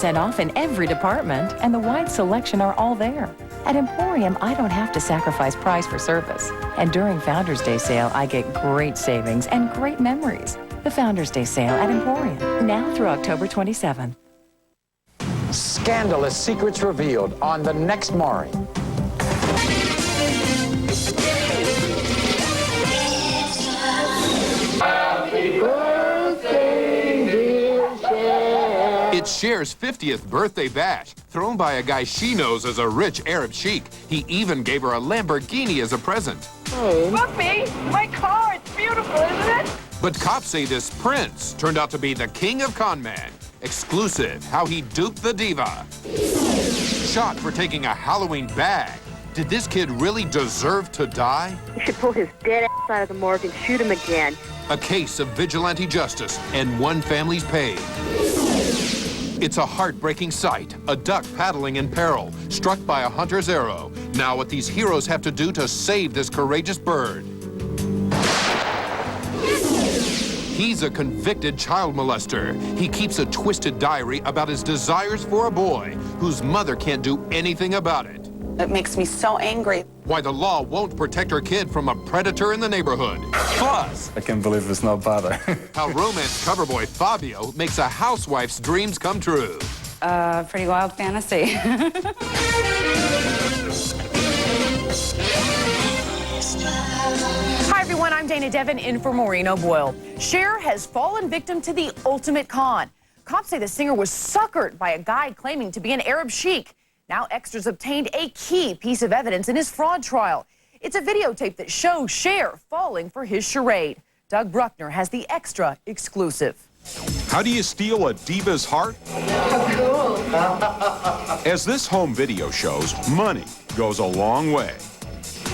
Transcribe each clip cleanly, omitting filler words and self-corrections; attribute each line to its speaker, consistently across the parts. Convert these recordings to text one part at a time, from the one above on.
Speaker 1: off in every department, and the wide selection are all there. At Emporium, I don't have to sacrifice price for service. And during Founders Day sale, I get great savings and great memories. The Founders Day sale at Emporium, now through October 27th.
Speaker 2: Scandalous secrets revealed on the next Maury.
Speaker 3: It's Cher's 50th birthday bash, thrown by a guy she knows as a rich Arab sheik. He even gave her a Lamborghini as a present.
Speaker 4: Look, me, my car, it's beautiful, isn't it?
Speaker 3: But cops say this prince turned out to be the king of con man. Exclusive, how he duped the diva. Shot for taking a Halloween bag. Did this kid really deserve to die?
Speaker 5: You should pull his dead ass out of the morgue and shoot him again.
Speaker 3: A case of vigilante justice, and one family's paid. It's a heartbreaking sight, a duck paddling in peril, struck by a hunter's arrow. Now what these heroes have to do to save this courageous bird. He's a convicted child molester. He keeps a twisted diary about his desires for a boy whose mother can't do anything about it.
Speaker 6: It makes me so angry.
Speaker 3: Why the law won't protect her kid from a predator in the neighborhood. Plus,
Speaker 7: I can't believe it's not father.
Speaker 3: how romance cover boy Fabio makes a housewife's dreams come true.
Speaker 6: Pretty wild fantasy.
Speaker 4: Hi, everyone. I'm Dana Devin in for Maureen O'Boyle. Cher has fallen victim to the ultimate con. Cops say the singer was suckered by a guy claiming to be an Arab sheik. Now extras obtained a key piece of evidence in his fraud trial. It's a videotape that shows Cher falling for his charade. Doug Bruckner has the extra exclusive.
Speaker 8: How do you steal a diva's heart?
Speaker 4: Cool.
Speaker 8: As this home video shows, money goes a long way.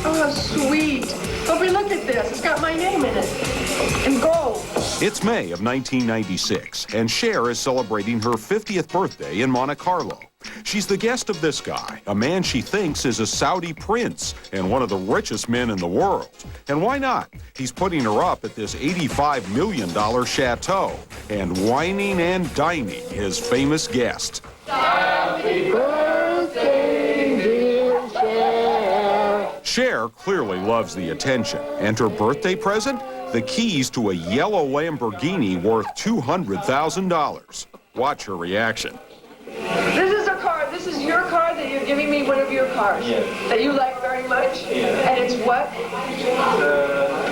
Speaker 9: Oh, sweet. Bobby, look at this. It's got my name in it. In gold.
Speaker 8: It's May of 1996, and Cher is celebrating her 50th birthday in Monte Carlo. She's the guest of this guy, a man she thinks is a Saudi prince and one of the richest men in the world. And why not? He's putting her up at this $85 million chateau and whining and dining his famous guest.
Speaker 9: Happy birthday, dear Cher.
Speaker 8: Cher clearly loves the attention, and her birthday present? The keys to a yellow Lamborghini worth $200,000. Watch her reaction.
Speaker 9: This is a car. This is your car that you're giving me, one of your cars.
Speaker 10: Yeah.
Speaker 9: That you like very much?
Speaker 10: Yeah.
Speaker 9: And it's what?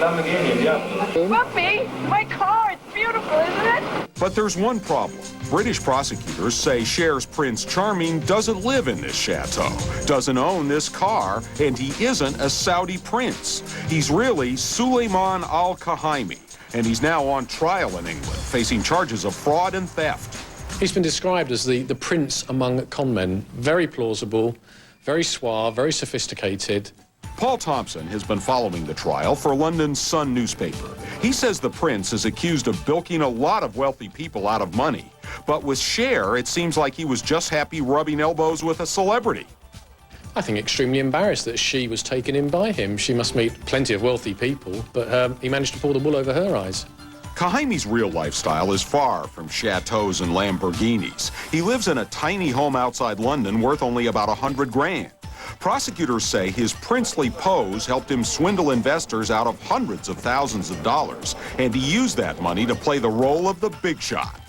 Speaker 10: Lamborghini, yeah.
Speaker 4: Look, me, my car, it's beautiful, isn't it?
Speaker 8: But there's one problem. British prosecutors say Cher's Prince Charming doesn't live in this chateau, doesn't own this car, and he isn't a Saudi prince. He's really Suleiman Al-Kahimi, and he's now on trial in England, facing charges of fraud and theft.
Speaker 11: He's been described as the prince among con men. Very plausible, very suave, very sophisticated.
Speaker 8: Paul Thompson has been following the trial for London's Sun newspaper. He says the prince is accused of bilking a lot of wealthy people out of money. But with Cher, it seems like he was just happy rubbing elbows with a celebrity.
Speaker 11: I think extremely embarrassed that she was taken in by him. She must meet plenty of wealthy people, but he managed to pull the wool over her eyes.
Speaker 8: Kahimi's real lifestyle is far from chateaus and Lamborghinis. He lives in a tiny home outside London worth only about $100 grand. Prosecutors say his princely pose helped him swindle investors out of hundreds of thousands of dollars, and he used that money to play the role of the big shot.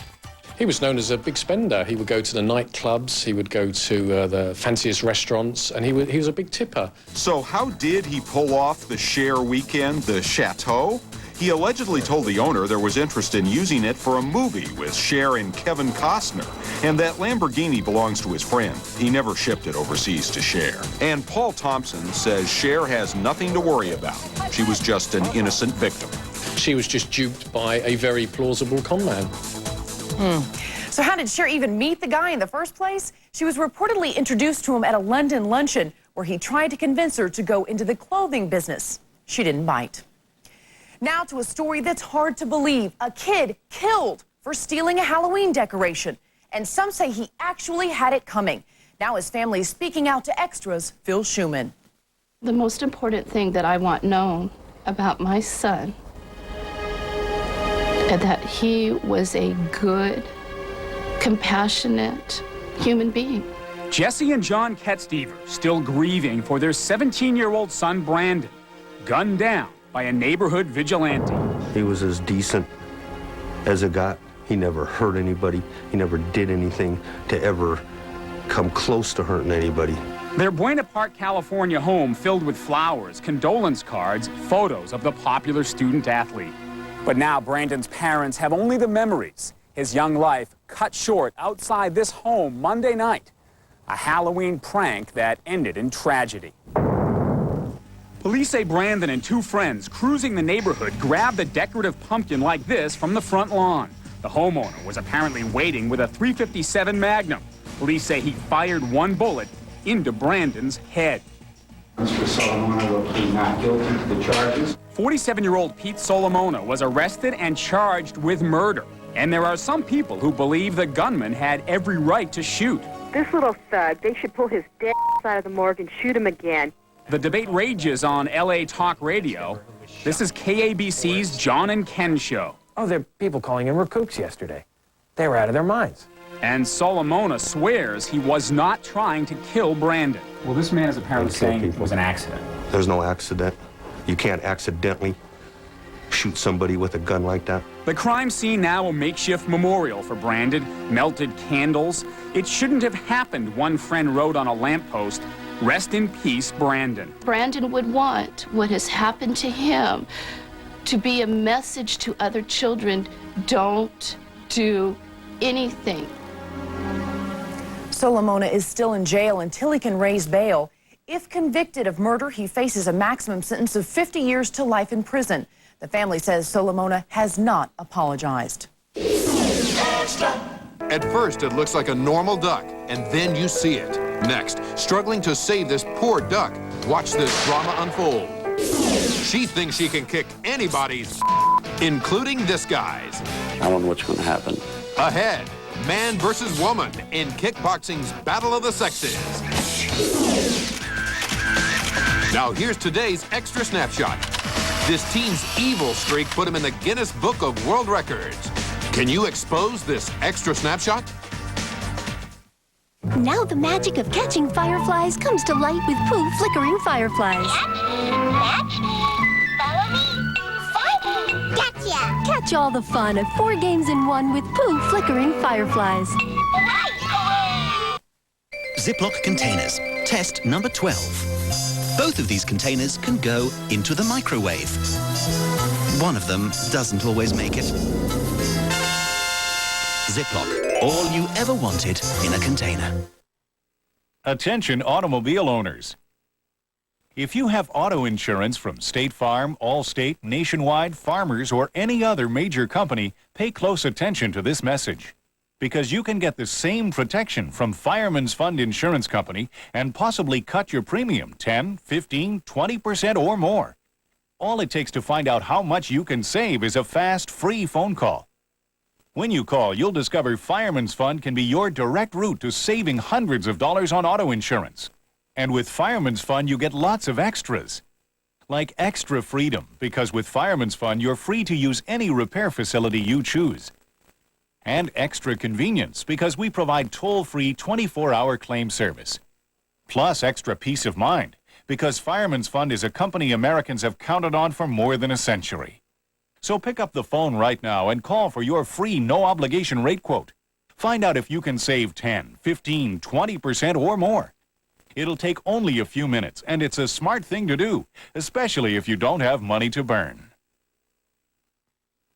Speaker 11: He was known as a big spender. He would go to the nightclubs, he would go to the fanciest restaurants, and he was a big tipper.
Speaker 8: So how did he pull off the Cher weekend, the chateau? He allegedly told the owner there was interest in using it for a movie with Cher and Kevin Costner, and that Lamborghini belongs to his friend. He never shipped it overseas to Cher. And Paul Thompson says Cher has nothing to worry about. She was just an innocent victim.
Speaker 11: She was just duped by a very plausible con man.
Speaker 4: So how did Cher even meet the guy in the first place? She was reportedly introduced to him at a London luncheon where he tried to convince her to go into the clothing business. She didn't bite. Now to a story that's hard to believe. A kid killed for stealing a Halloween decoration. And some say he actually had it coming. Now his family is speaking out to extras. Phil Schuman.
Speaker 12: The most important thing that I want known about my son is that he was a good, compassionate, human being.
Speaker 7: Jesse and John Ketstever still grieving for their 17-year-old son, Brandon, gunned down by a neighborhood vigilante.
Speaker 10: He was as decent as it got. He never hurt anybody. He never did anything to ever come close to hurting anybody.
Speaker 7: Their Buena Park, California home filled with flowers, condolence cards, photos of the popular student athlete. But now Brandon's parents have only the memories. His young life cut short outside this home Monday night. A Halloween prank that ended in tragedy. Police say Brandon and two friends cruising the neighborhood grabbed a decorative pumpkin like this from the front lawn. The homeowner was apparently waiting with a .357 Magnum. Police say he fired one bullet into Brandon's head.
Speaker 13: Mr. Solomona will plead not guilty to the charges.
Speaker 7: 47-year-old Pete Solomona was arrested and charged with murder. And there are some people who believe the gunman had every right to shoot.
Speaker 5: This little thug, they should pull his dead out of the morgue and shoot him again.
Speaker 7: The debate rages on LA Talk Radio. This is KABC's John and Ken show.
Speaker 14: Oh, there are people calling in were kooks yesterday. They were out of their minds.
Speaker 7: And Solomona swears he was not trying to kill Brandon.
Speaker 13: Well, this man is apparently saying it was an accident.
Speaker 10: There's no accident. You can't accidentally shoot somebody with a gun like that.
Speaker 7: The crime scene now a makeshift memorial for Brandon, melted candles. It shouldn't have happened, one friend wrote on a lamppost. Rest in peace, Brandon.
Speaker 12: Brandon would want what has happened to him to be a message to other children. Don't do anything.
Speaker 4: Solomona is still in jail until he can raise bail. If convicted of murder, he faces a maximum sentence of 50 years to life in prison. The family says Solomona has not apologized.
Speaker 3: At first, it looks like a normal duck, and then you see it. Next, struggling to save this poor duck. Watch this drama unfold. She thinks she can kick anybody's, including this guy's.
Speaker 15: I don't know what's going to happen.
Speaker 3: Ahead, man versus woman in kickboxing's Battle of the Sexes. Now here's today's extra snapshot. This teen's evil streak put him in the Guinness Book of World Records. Can you expose this extra snapshot?
Speaker 16: Now the magic of catching fireflies comes to light with Pooh flickering fireflies.
Speaker 17: Catch, follow me, find. Gotcha!
Speaker 16: Catch all the fun of 4 games in 1 with Pooh flickering fireflies.
Speaker 18: Ziploc containers. Test number 12. Both of these containers can go into the microwave. One of them doesn't always make it. Ziploc, all you ever wanted in a container.
Speaker 19: Attention automobile owners. If you have auto insurance from State Farm, Allstate, Nationwide, Farmers, or any other major company, pay close attention to this message. Because you can get the same protection from Fireman's Fund Insurance Company and possibly cut your premium 10, 15, 20% or more. All it takes to find out how much you can save is a fast, free phone call. When you call, you'll discover Fireman's Fund can be your direct route to saving hundreds of dollars on auto insurance. And with Fireman's Fund, you get lots of extras. Like extra freedom, because with Fireman's Fund, you're free to use any repair facility you choose. And extra convenience, because we provide toll-free 24-hour claim service. Plus extra peace of mind, because Fireman's Fund is a company Americans have counted on for more than a century. So pick up the phone right now and call for your free no-obligation rate quote. Find out if you can save 10, 15, 20% or more. It'll take only a few minutes, and it's a smart thing to do, especially if you don't have money to burn.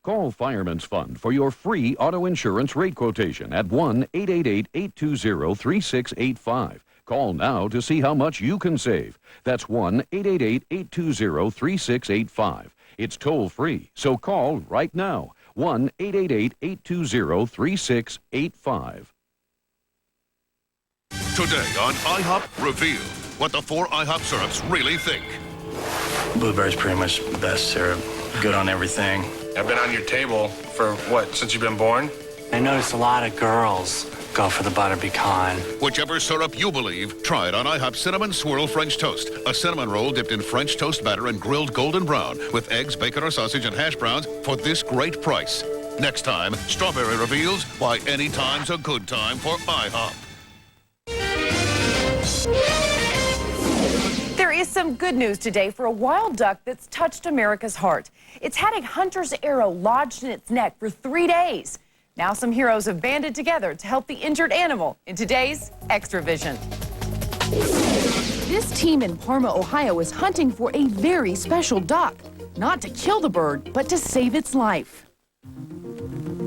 Speaker 20: Call Fireman's Fund for your free auto insurance rate quotation at 1-888-820-3685. Call now to see how much you can save. That's 1-888-820-3685. It's toll-free, so call right now. 1-888-820-3685.
Speaker 21: Today on IHOP Reveal, what the 4 IHOP syrups really think.
Speaker 22: Blueberry's pretty much the best syrup. Good on everything. I've been on your table for, what, since you've been born? I noticed a lot of girls go for the butter pecan.
Speaker 21: Whichever syrup you believe, try it on IHOP Cinnamon Swirl French Toast. A cinnamon roll dipped in French toast batter and grilled golden brown with eggs, bacon, or sausage and hash browns for this great price. Next time, Strawberry reveals why any time's a good time for IHOP.
Speaker 4: is some good news today for a wild duck that's touched America's heart. It's had a hunter's arrow lodged in its neck for 3 days. Now some heroes have banded together to help the injured animal in today's Extra Vision. This team in Parma, Ohio is hunting for a very special duck. Not to kill the bird, but to save its life.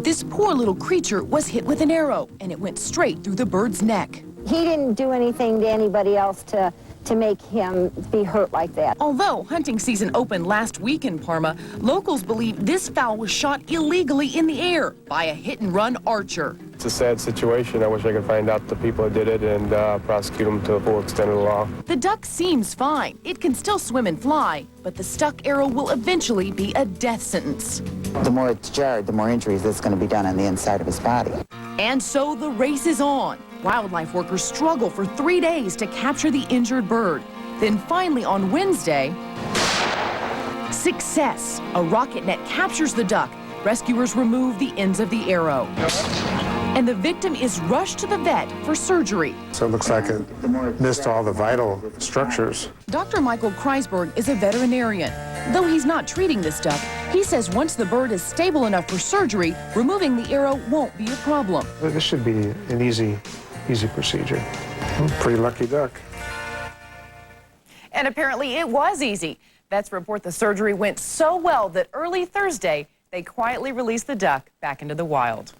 Speaker 4: This poor little creature was hit with an arrow, and it went straight through the bird's neck.
Speaker 1: He didn't do anything to anybody else to make him be hurt like that.
Speaker 4: Although hunting season opened last week in Parma, locals believe this fowl was shot illegally in the air by a hit-and-run archer.
Speaker 15: It's a sad situation. I wish I could find out the people that did it and prosecute them to the full extent of the law.
Speaker 4: The duck seems fine. It can still swim and fly, but the stuck arrow will eventually be a death sentence.
Speaker 23: The more it's jarred, the more injuries that's going to be done on the inside of his body.
Speaker 4: And so the race is on. Wildlife workers struggle for 3 days to capture the injured bird. Then finally on Wednesday, success. A rocket net captures the duck. Rescuers remove the ends of the arrow. And the victim is rushed to the vet for surgery.
Speaker 24: So it looks like it missed all the vital structures.
Speaker 4: Dr. Michael Kreisberg is a veterinarian. Though he's not treating this duck, he says once the bird is stable enough for surgery, removing the arrow won't be a problem.
Speaker 24: This should be an easy procedure. Pretty lucky duck.
Speaker 4: And apparently it was easy. Vets report the surgery went so well that early Thursday, they quietly released the duck back into the wild.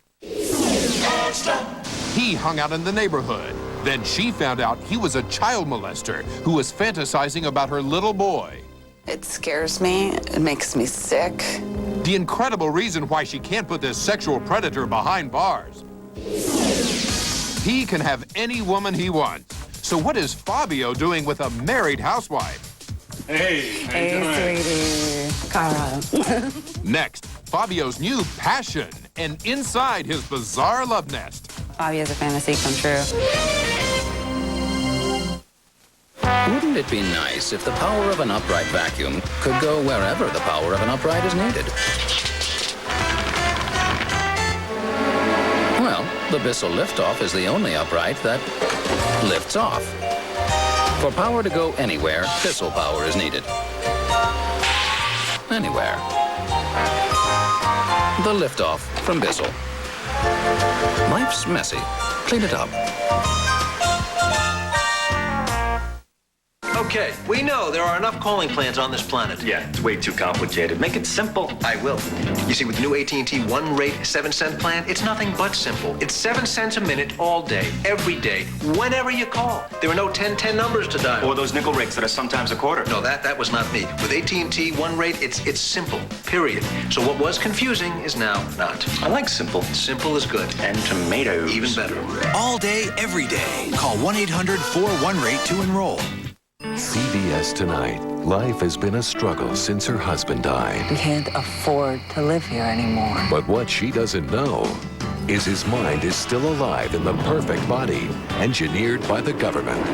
Speaker 3: He hung out in the neighborhood. Then she found out he was a child molester who was fantasizing about her little boy.
Speaker 6: It scares me. It makes me sick.
Speaker 3: The incredible reason why she can't put this sexual predator behind bars. He can have any woman he wants. So what is Fabio doing with a married housewife?
Speaker 6: Hey, sweetie. Cara.
Speaker 3: Next, Fabio's new passion and inside his bizarre love nest.
Speaker 6: Fabio's a fantasy come true.
Speaker 25: Wouldn't it be nice if the power of an upright vacuum could go wherever the power of an upright is needed? Well, the Bissell Liftoff is the only upright that lifts off. For power to go anywhere, Bissell power is needed. Anywhere. The Liftoff from Bissell. Life's messy. Clean it up.
Speaker 26: Okay, we know there are enough calling plans on this planet.
Speaker 27: Yeah, it's way too complicated. Make it simple.
Speaker 26: I will. You see, with the new AT&T One Rate 7-cent plan, it's nothing but simple. It's 7 cents a minute all day, every day, whenever you call. There are no 10 numbers to dial.
Speaker 27: Or those nickel rates that are sometimes a quarter.
Speaker 26: No, that was not me. With AT&T One Rate, it's simple, period. So what was confusing is now not.
Speaker 27: I like simple.
Speaker 26: Simple is good.
Speaker 27: And tomatoes.
Speaker 26: Even better.
Speaker 18: All day, every day. Call 1-800-41-RATE to enroll.
Speaker 28: CBS Tonight. Life has been a struggle since her husband died.
Speaker 6: We can't afford to live here anymore.
Speaker 28: But what she doesn't know is his mind is still alive in the perfect body, engineered by the government.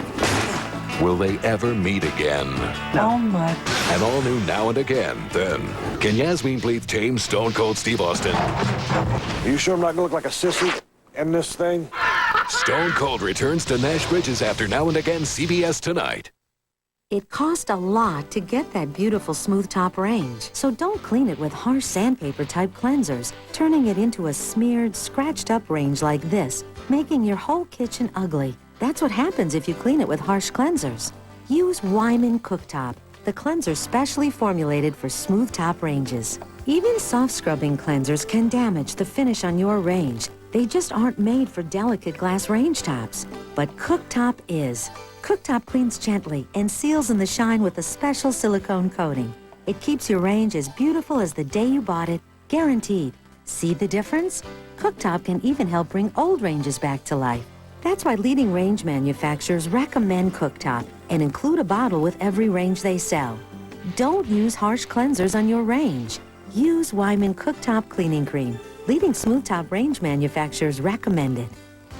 Speaker 28: Will they ever meet again?
Speaker 6: Oh my.
Speaker 28: An all new Now and Again. Then, can Yasmin Bleeth tame Stone Cold Steve Austin?
Speaker 24: Are you sure I'm not gonna look like a sissy in this thing?
Speaker 28: Stone Cold returns to Nash Bridges after Now and Again, CBS Tonight.
Speaker 29: It cost a lot to get that beautiful smooth top range, so don't clean it with harsh sandpaper type cleansers, turning it into a smeared, scratched up range like this, making your whole kitchen ugly. That's what happens if you clean it with harsh cleansers. Use Wyman Cooktop, the cleanser specially formulated for smooth top ranges. Even soft scrubbing cleansers can damage the finish on your range. They just aren't made for delicate glass range tops. But Cooktop is. Cooktop cleans gently and seals in the shine with a special silicone coating. It keeps your range as beautiful as the day you bought it, guaranteed. See the difference? Cooktop can even help bring old ranges back to life. That's why leading range manufacturers recommend Cooktop and include a bottle with every range they sell. Don't use harsh cleansers on your range. Use Wyman Cooktop Cleaning Cream. Leading smooth top range manufacturers recommend it.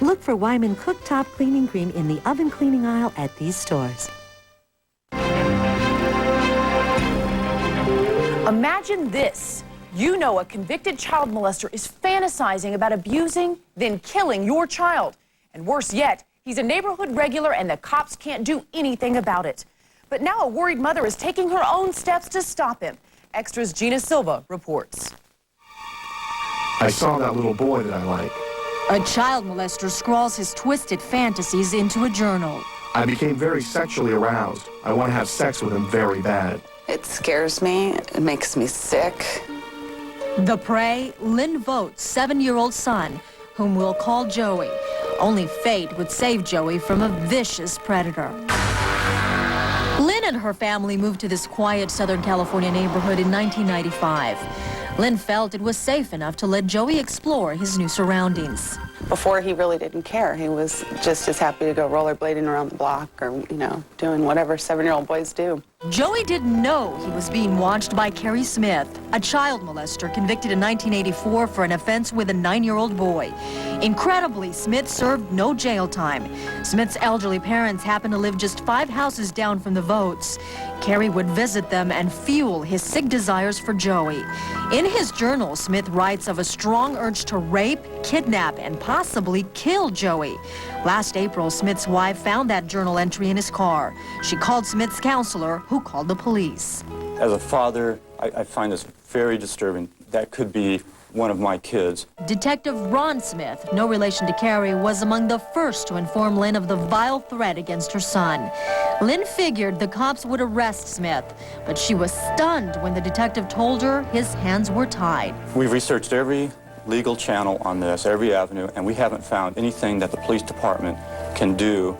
Speaker 29: Look for Wyman Cooktop Cleaning Cream in the oven cleaning aisle at these stores.
Speaker 4: Imagine this. You know a convicted child molester is fantasizing about abusing, then killing your child. And worse yet, he's a neighborhood regular and the cops can't do anything about it. But now a worried mother is taking her own steps to stop him. Extra's Gina Silva reports.
Speaker 2: I saw that little boy that I like.
Speaker 5: A child molester scrawls his twisted fantasies into a journal.
Speaker 2: I became very sexually aroused. I want to have sex with him very bad.
Speaker 6: It scares me. It makes me sick.
Speaker 5: The prey, Lynn Vogt's 7-year-old son, whom we'll call Joey. Only fate would save Joey from a vicious predator. Lynn and her family moved to this quiet Southern California neighborhood in 1995. Lynn felt it was safe enough to let Joey explore his new surroundings.
Speaker 6: Before, he really didn't care. He was just as happy to go rollerblading around the block or, doing whatever 7-year-old boys do.
Speaker 5: Joey didn't know he was being watched by Carrie Smith, a child molester convicted in 1984 for an offense with a 9-year-old boy. Incredibly, Smith served no jail time. Smith's elderly parents happened to live just 5 houses down from the Vogts. Carrie would visit them and fuel his sick desires for Joey. In his journal, Smith writes of a strong urge to rape, kidnap, and possibly kill Joey. Last April, Smith's wife found that journal entry in his car. She called Smith's counselor, who called the police.
Speaker 7: As a father, I find this very disturbing. That could be one of my kids.
Speaker 5: Detective Ron Smith, no relation to Carrie, was among the first to inform Lynn of the vile threat against her son. Lynn figured the cops would arrest Smith, but she was stunned when the detective told her his hands were tied.
Speaker 7: We've researched every legal channel on this, every avenue, and we haven't found anything that the police department can do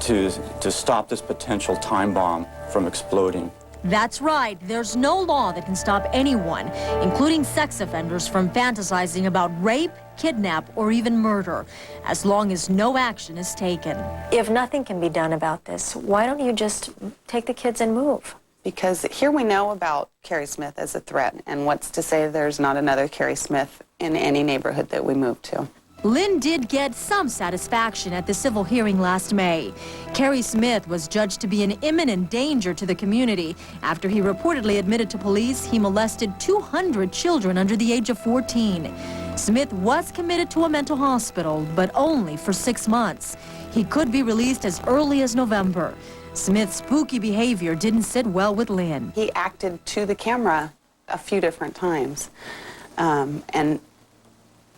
Speaker 7: to stop this potential time bomb from exploding.
Speaker 5: That's right. There's no law that can stop anyone, including sex offenders, from fantasizing about rape, kidnap, or even murder, as long as no action is taken.
Speaker 8: If nothing can be done about this, why don't you just take the kids and move?
Speaker 6: Because here we know about Carrie Smith as a threat, and what's to say there's not another Carrie Smith in any neighborhood that we move to.
Speaker 5: Lynn did get some satisfaction at the civil hearing last May. Carrie Smith was judged to be an imminent danger to the community after he reportedly admitted to police he molested 200 children under the age of 14. Smith was committed to a mental hospital, but only for 6 months. He could be released as early as November. Smith's spooky behavior didn't sit well with Lynn.
Speaker 6: He acted to the camera a few different times, and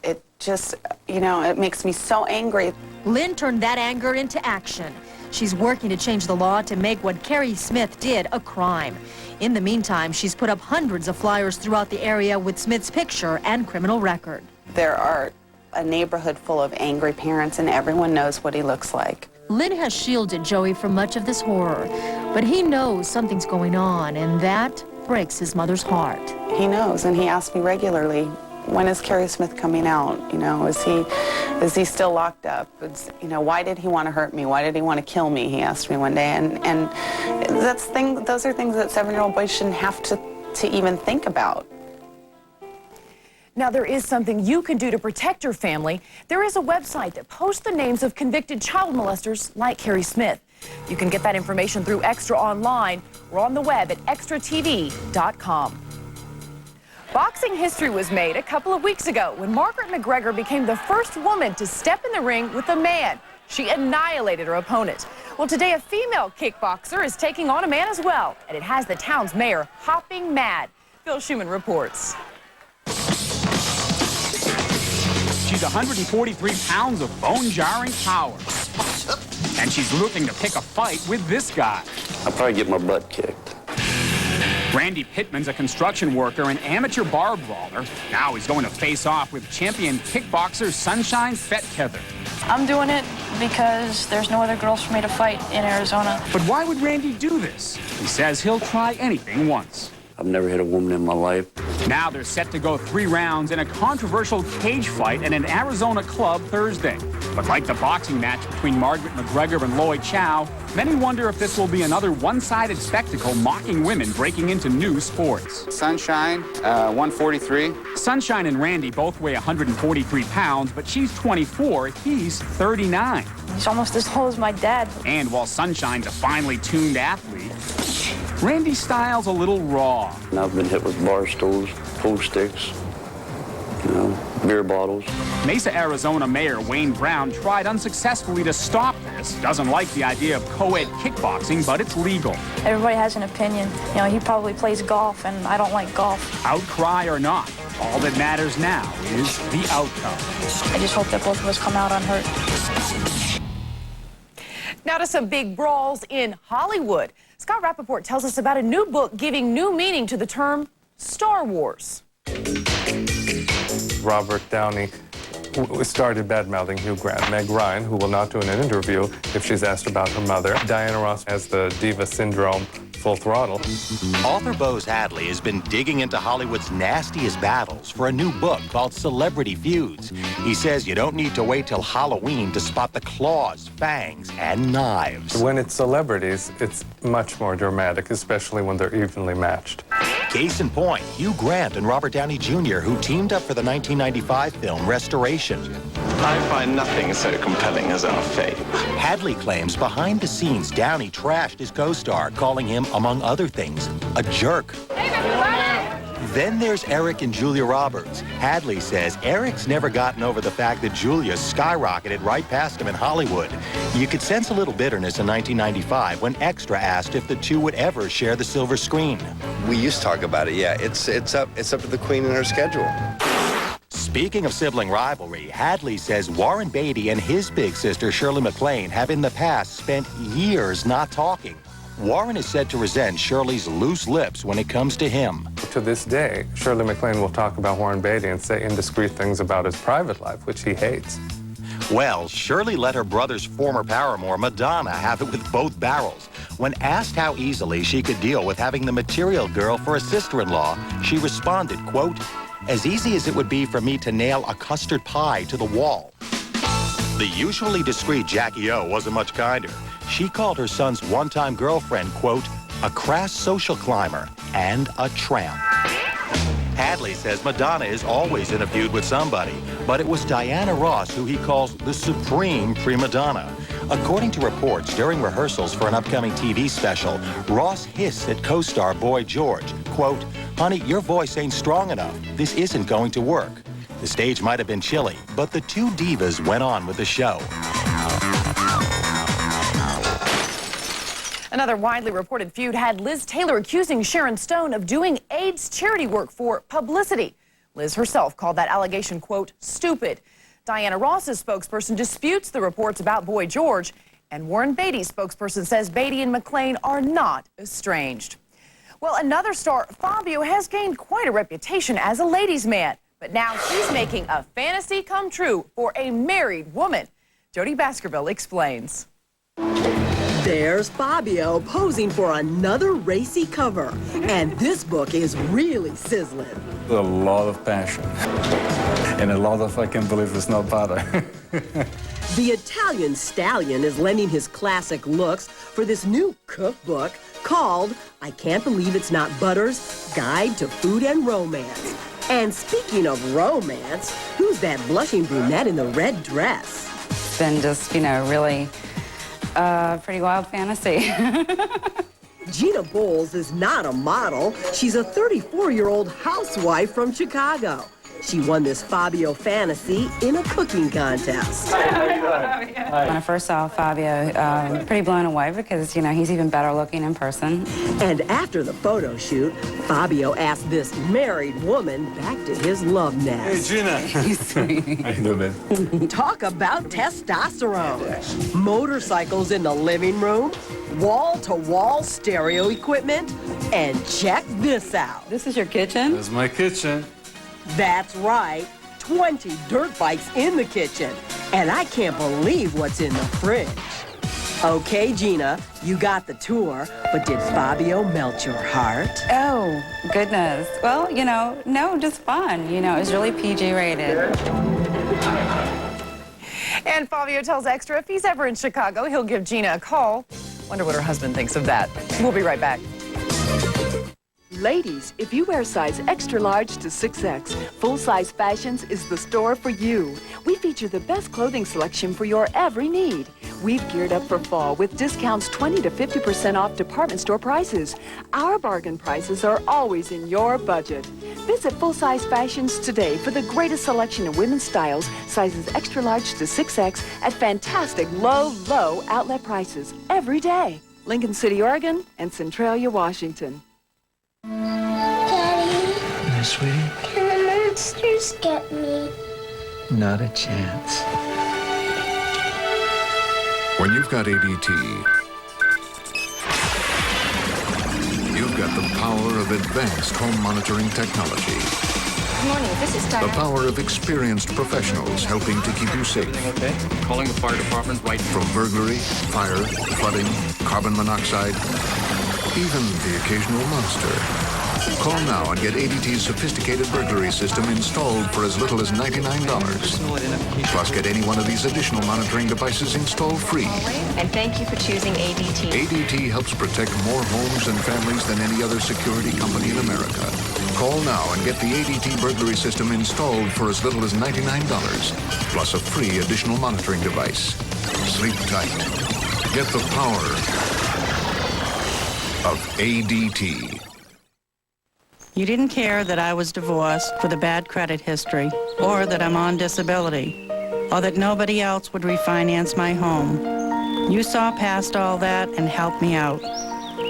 Speaker 6: it just, it makes me so angry.
Speaker 5: Lynn turned that anger into action. She's working to change the law to make what Carrie Smith did a crime. In the meantime, she's put up hundreds of flyers throughout the area with Smith's picture and criminal record.
Speaker 6: There are a neighborhood full of angry parents, and everyone knows what he looks like.
Speaker 5: Lynn has shielded Joey from much of this horror, but he knows something's going on, and that breaks his mother's heart.
Speaker 6: He knows, and he asks me regularly, when is Carrie Smith coming out? Is he still locked up? Why did he want to hurt me? Why did he want to kill me? He asked me one day, and those are things that 7-year-old boys shouldn't have to even think about.
Speaker 4: Now, there is something you can do to protect your family. There is a website that posts the names of convicted child molesters like Carrie Smith. You can get that information through Extra Online or on the web at extratv.com. Boxing history was made a couple of weeks ago when Margaret McGregor became the first woman to step in the ring with a man. She annihilated her opponent. Well, today a female kickboxer is taking on a man as well, and it has the town's mayor hopping mad. Phil Schuman reports.
Speaker 9: She's 143 pounds of bone-jarring power. And she's looking to pick a fight with this guy.
Speaker 10: I'll probably get my butt kicked.
Speaker 9: Randy Pittman's a construction worker and amateur bar brawler. Now he's going to face off with champion kickboxer Sunshine Fettether.
Speaker 11: I'm doing it because there's no other girls for me to fight in Arizona.
Speaker 9: But why would Randy do this? He says he'll try anything once.
Speaker 10: I've never hit a woman in my life.
Speaker 9: Now they're set to go 3 rounds in a controversial cage fight at an Arizona club Thursday. But like the boxing match between Margaret McGregor and Lloyd Chow, many wonder if this will be another one-sided spectacle mocking women breaking into new sports.
Speaker 10: Sunshine, 143.
Speaker 9: Sunshine and Randy both weigh 143 pounds, but she's 24, he's 39.
Speaker 11: He's almost as tall as my dad.
Speaker 9: And while Sunshine's a finely tuned athlete, Randy's style's a little raw.
Speaker 10: And I've been hit with bar stools, pool sticks, beer bottles.
Speaker 9: Mesa, Arizona Mayor Wayne Brown tried unsuccessfully to stop that Chris doesn't like the idea of co-ed kickboxing, but it's legal.
Speaker 11: Everybody has an opinion. You know, he probably plays golf, and I don't like golf.
Speaker 9: Outcry or not, all that matters now is the outcome.
Speaker 11: I just hope that both of us come out unhurt.
Speaker 4: Now to some big brawls in Hollywood. Scott Rappaport tells us about a new book giving new meaning to the term Star Wars.
Speaker 15: Robert Downey started bad-mouthing Hugh Grant. Meg Ryan, who will not do an interview if she's asked about her mother. Diana Ross has the diva syndrome, full throttle.
Speaker 12: Author Bose Hadley has been digging into Hollywood's nastiest battles for a new book called Celebrity Feuds. He says you don't need to wait till Halloween to spot the claws, fangs, and knives.
Speaker 15: When it's celebrities, it's much more dramatic, especially when they're evenly matched.
Speaker 12: Case in point, Hugh Grant and Robert Downey Jr., who teamed up for the 1995 film Restoration.
Speaker 27: I find nothing so compelling as our fate.
Speaker 12: Hadley claims behind the scenes, Downey trashed his co-star, calling him, among other things, a jerk. Then there's Eric and Julia Roberts. Hadley says Eric's never gotten over the fact that Julia skyrocketed right past him in Hollywood. You could sense a little bitterness in 1995 when Extra asked if the two would ever share the silver screen.
Speaker 13: We used to talk about it, yeah. It's up to the Queen and her schedule.
Speaker 12: Speaking of sibling rivalry, Hadley says Warren Beatty and his big sister Shirley MacLaine have in the past spent years not talking. Warren is said to resent Shirley's loose lips when it comes to him.
Speaker 15: To this day, Shirley MacLaine will talk about Warren Beatty and say indiscreet things about his private life, which he hates.
Speaker 12: Well, Shirley let her brother's former paramour, Madonna, have it with both barrels. When asked how easily she could deal with having the material girl for a sister-in-law, she responded, quote, "As easy as it would be for me to nail a custard pie to the wall." The usually discreet Jackie O wasn't much kinder. She called her son's one-time girlfriend, quote, "a crass social climber and a tramp." Hadley says Madonna is always in a feud with somebody, but it was Diana Ross who he calls the supreme prima donna. According to reports, during rehearsals for an upcoming TV special, Ross hissed at co-star Boy George, quote, "Honey, your voice ain't strong enough. This isn't going to work." The stage might have been chilly, but the two divas went on with the show.
Speaker 4: Another widely reported feud had Liz Taylor accusing Sharon Stone of doing AIDS charity work for publicity. Liz herself called that allegation, quote, "stupid." Diana Ross's spokesperson disputes the reports about Boy George, and Warren Beatty's spokesperson says Beatty and MacLaine are not estranged. Well, another star, Fabio, has gained quite a reputation as a ladies' man, but now he's making a fantasy come true for a married woman. Jody Baskerville explains.
Speaker 14: There's Fabio posing for another racy cover, and this book is really sizzling.
Speaker 16: A lot of passion, and a lot of I can't believe it's not butter.
Speaker 14: The Italian stallion is lending his classic looks for this new cookbook called I Can't Believe It's Not Butter's Guide to Food and Romance. And speaking of romance, who's that blushing brunette in the red dress?
Speaker 17: It's been just, really pretty wild fantasy.
Speaker 14: Gina Bowles is not a model. She's a 34-year-old housewife from Chicago. She won this Fabio fantasy in a cooking contest.
Speaker 17: When I first saw Fabio, pretty blown away because, he's even better looking in person.
Speaker 14: And after the photo shoot, Fabio asked this married woman back to his love nest.
Speaker 16: Hey, Gina.
Speaker 17: He's sweet.
Speaker 16: How you doing, man?
Speaker 14: Talk about testosterone. Motorcycles in the living room, wall-to-wall stereo equipment, and check this out.
Speaker 17: This is your kitchen?
Speaker 16: This is my kitchen.
Speaker 14: That's right, 20 dirt bikes in the kitchen. And I can't believe what's in the fridge. Okay, Gina, you got the tour, but did Fabio melt your heart?
Speaker 17: Oh, goodness. Well, no, just fun. It's really PG rated.
Speaker 4: And Fabio tells Extra if he's ever in Chicago, he'll give Gina a call. Wonder what her husband thinks of that. We'll be right back.
Speaker 19: Ladies, if you wear size extra large to 6X, Full Size Fashions is the store for you. We feature the best clothing selection for your every need. We've geared up for fall with discounts 20 to 50% off department store prices. Our bargain prices are always in your budget. Visit Full Size Fashions today for the greatest selection of women's styles, sizes extra large to 6X at fantastic low outlet prices every day. Lincoln City, Oregon, and Centralia, Washington.
Speaker 1: Daddy,
Speaker 16: Yes, sweetie?
Speaker 1: can the monsters get me?
Speaker 16: Not a chance.
Speaker 28: When you've got ADT, you've got the power of advanced home monitoring technology.
Speaker 11: Good morning, this is
Speaker 28: The
Speaker 11: Diane.
Speaker 28: power of experienced professionals helping to keep you safe.
Speaker 16: Okay. Calling the fire department right
Speaker 28: From burglary, fire, flooding, carbon monoxide, even the occasional monster. Call now and get ADT's sophisticated burglary system installed for as little as $99. Plus, get any one of these additional monitoring devices installed free.
Speaker 11: And thank you for choosing ADT.
Speaker 28: ADT helps protect more homes and families than any other security company in America. Call now and get the ADT burglary system installed for as little as $99, plus a free additional monitoring device. Sleep tight. Get the power of ADT.
Speaker 17: You didn't care that I was divorced with a bad credit history, or that I'm on disability, or that nobody else would refinance my home. You saw past all that and helped me out.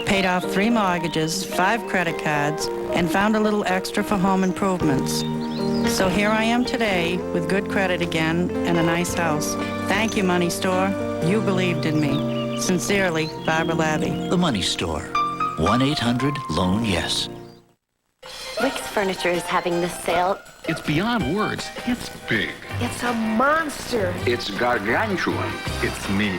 Speaker 17: Paid off 3 mortgages, 5 credit cards, and found a little extra for home improvements. So here I am today with good credit again and a nice house. Thank you, Money Store. You believed in me. Sincerely, Barbara Labby.
Speaker 3: The Money Store. 1-800-LOAN-YES.
Speaker 18: Wix Furniture is having this sale.
Speaker 20: It's beyond words. It's big.
Speaker 18: It's a monster.
Speaker 20: It's gargantuan. It's me.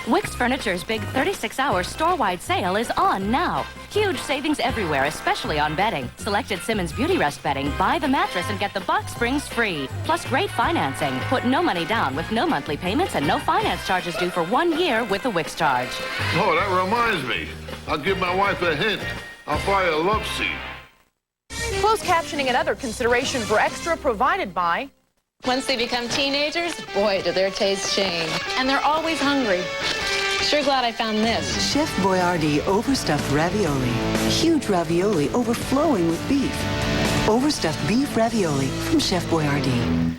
Speaker 11: Wix Furniture's big 36-hour store-wide sale is on now. Huge savings everywhere, especially on bedding. Selected Simmons Beauty Rest bedding. Buy the mattress and get the box springs free. Plus great financing. Put no money down with no monthly payments and no finance charges due for 1 year with the Wix charge.
Speaker 21: Oh, that reminds me. I'll give my wife a hint. I'll buy a love seat.
Speaker 4: Closed captioning and other consideration for Extra provided by...
Speaker 22: Once they become teenagers, boy, do their tastes change. And they're always hungry. Sure glad I found this.
Speaker 23: Chef Boyardee overstuffed ravioli. Huge ravioli overflowing with beef. Overstuffed beef ravioli from Chef Boyardee.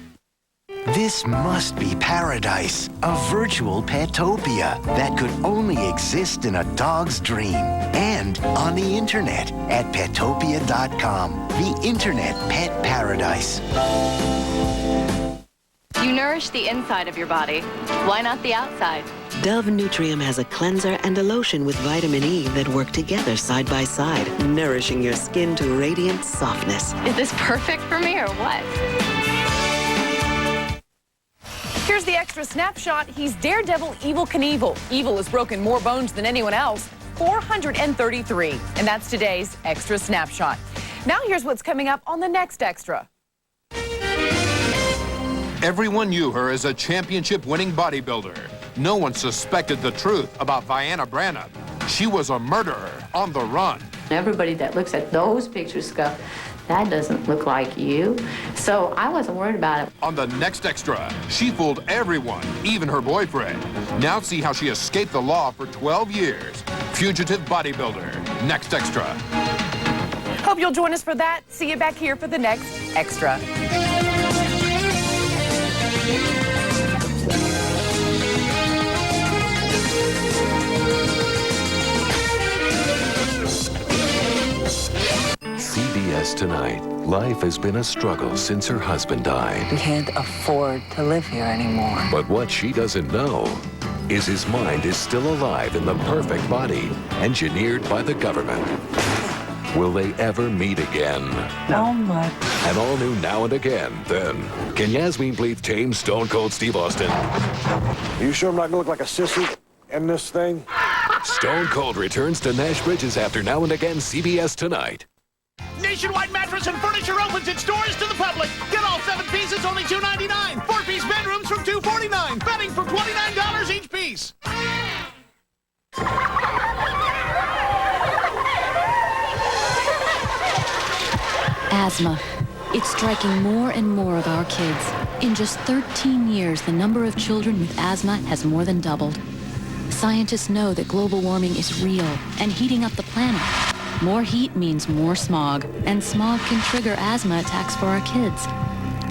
Speaker 25: This must be paradise, a virtual petopia that could only exist in a dog's dream and on the internet at petopia.com, the internet pet paradise.
Speaker 11: You nourish the inside of your body. Why not the outside?
Speaker 23: Dove Nutrium has a cleanser and a lotion with vitamin E that work together side by side, nourishing your skin to radiant softness.
Speaker 11: Is this perfect for me or what?
Speaker 4: Here's the Extra snapshot. He's Daredevil Evel Knievel. Evil has broken more bones than anyone else, 433. And that's today's Extra snapshot. Now here's what's coming up on the next Extra.
Speaker 26: Everyone knew her as a championship-winning bodybuilder. No one suspected the truth about Vianna Branagh. She was a murderer on the run.
Speaker 30: Everybody that looks at those pictures go, that doesn't look like you. So I wasn't worried about it.
Speaker 26: On the next Extra, she fooled everyone, even her boyfriend. Now see how she escaped the law for 12 years. Fugitive bodybuilder. Next Extra.
Speaker 4: Hope you'll join us for that. See you back here for the next Extra.
Speaker 28: CBS Tonight. Life has been a struggle since her husband died.
Speaker 31: We can't afford to live here anymore.
Speaker 28: But what she doesn't know is his mind is still alive in the perfect body, engineered by the government. Will they ever meet again?
Speaker 31: No much.
Speaker 28: And all new Now and Again, then. Can Yasmin please tame Stone Cold Steve Austin?
Speaker 24: Are you sure I'm not going to look like a sissy in this thing?
Speaker 28: Stone Cold returns to Nash Bridges after Now and Again CBS Tonight.
Speaker 32: Nationwide Mattress and Furniture opens its doors to the public. Get all 7 pieces, only $2.99. 4-piece bedrooms from $2.49. Bedding for $29 each piece.
Speaker 33: Asthma. It's striking more and more of our kids. In just 13 years, the number of children with asthma has more than doubled. Scientists know that global warming is real and heating up the planet. More heat means more smog, and smog can trigger asthma attacks for our kids.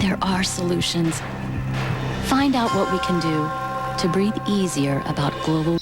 Speaker 33: There are solutions. Find out what we can do to breathe easier about global...